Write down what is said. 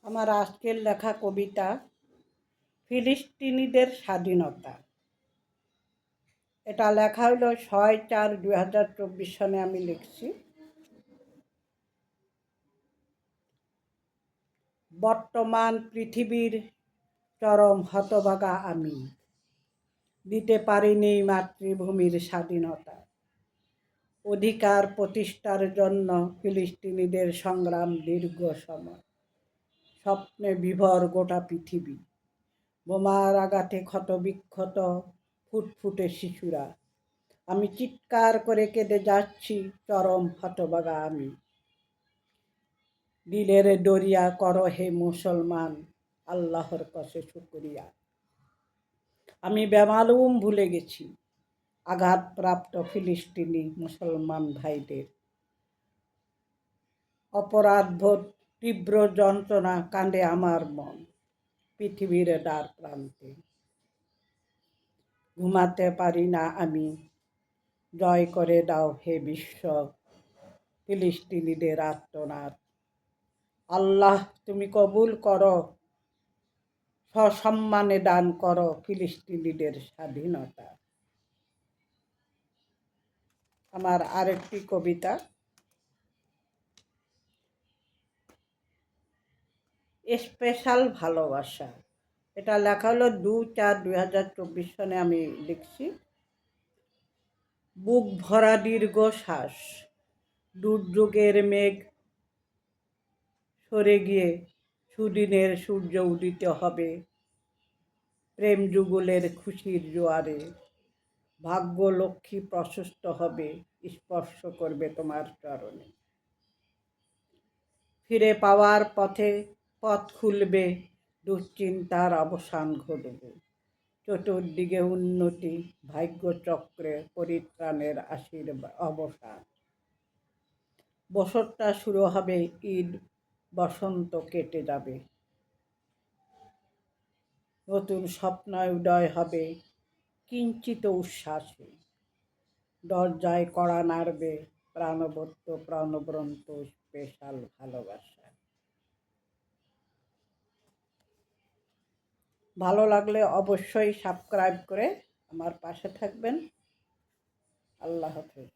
আমার আজকের লেখা কবিতা ফিলিস্তিনিদের স্বাধীনতা। এটা লেখা হলো 6/4/2024 সনে আমি লিখছি। বর্তমান পৃথিবীর চরম হতভাগা আমি, দিতে পারিনি মাতৃভূমির স্বাধীনতা। অধিকার প্রতিষ্ঠার জন্য ফিলিস্তিনিদের সংগ্রাম দীর্ঘ সময়, স্বপ্নে বিভোর গোটা পৃথিবী। বোমার আঘাতে ক্ষতবিক্ষত ফুটফুটে শিশুরা, আমি চিৎকার করে কেঁদে যাচ্ছি, চরম হতভাগা আমি। দিলের দরিয়া করো হে মুসলমান, আল্লাহর কাছে শুকরিয়া। আমি বেমালুম ভুলে গেছি আঘাতপ্রাপ্ত ফিলিস্তিনি মুসলমান ভাইদের। অপরাধবোধ তীব্র যন্ত্রণা কাঁদে আমার মন পৃথিবীর দ্বার প্রান্তে। ঘুমাতে পারি না আমি, জয় করে দাও হে বিশ্ব ফিলিস্তিনিদের আর্তনাদ। আল্লাহ তুমি কবুল করো, সসম্মানে দান করো ফিলিস্তিনিদের স্বাধীনতা। আমার আরেকটি কবিতা, স্পেশাল ভালোবাসা। এটা লেখা হলো 2/4/2024 সনে আমি লিখছি। বুক ভরা দীর্ঘশ্বাস, দুর্যোগের মেঘ সরে গিয়ে সুদিনের সূর্য উদিত হবে। প্রেম যুগলের খুশির জোয়ারে ভাগ্য লক্ষ্মী প্রশস্ত হবে, স্পর্শ করবে তোমার চরণে। ফিরে পাওয়ার পথে পথ খুলবে, দুশ্চিন্তার অবসান ঘটবে। চতুর্দিকে উন্নতি, ভাগ্যচক্রে পরিত্রাণের অবসান। বছরটা শুরু হবে, ঈদ বসন্ত কেটে যাবে। নতুন স্বপ্ন উদয় হবে কিঞ্চিত উচ্ছ্বাসে। দরজায় কড়া নাড়বে প্রাণবন্ত প্রাণবন্ত স্পেশাল ভালোবাসা। ভালো লাগলে অবশ্যই সাবস্ক্রাইব করে আমার পাশে থাকবেন। আল্লাহ হাফেজ।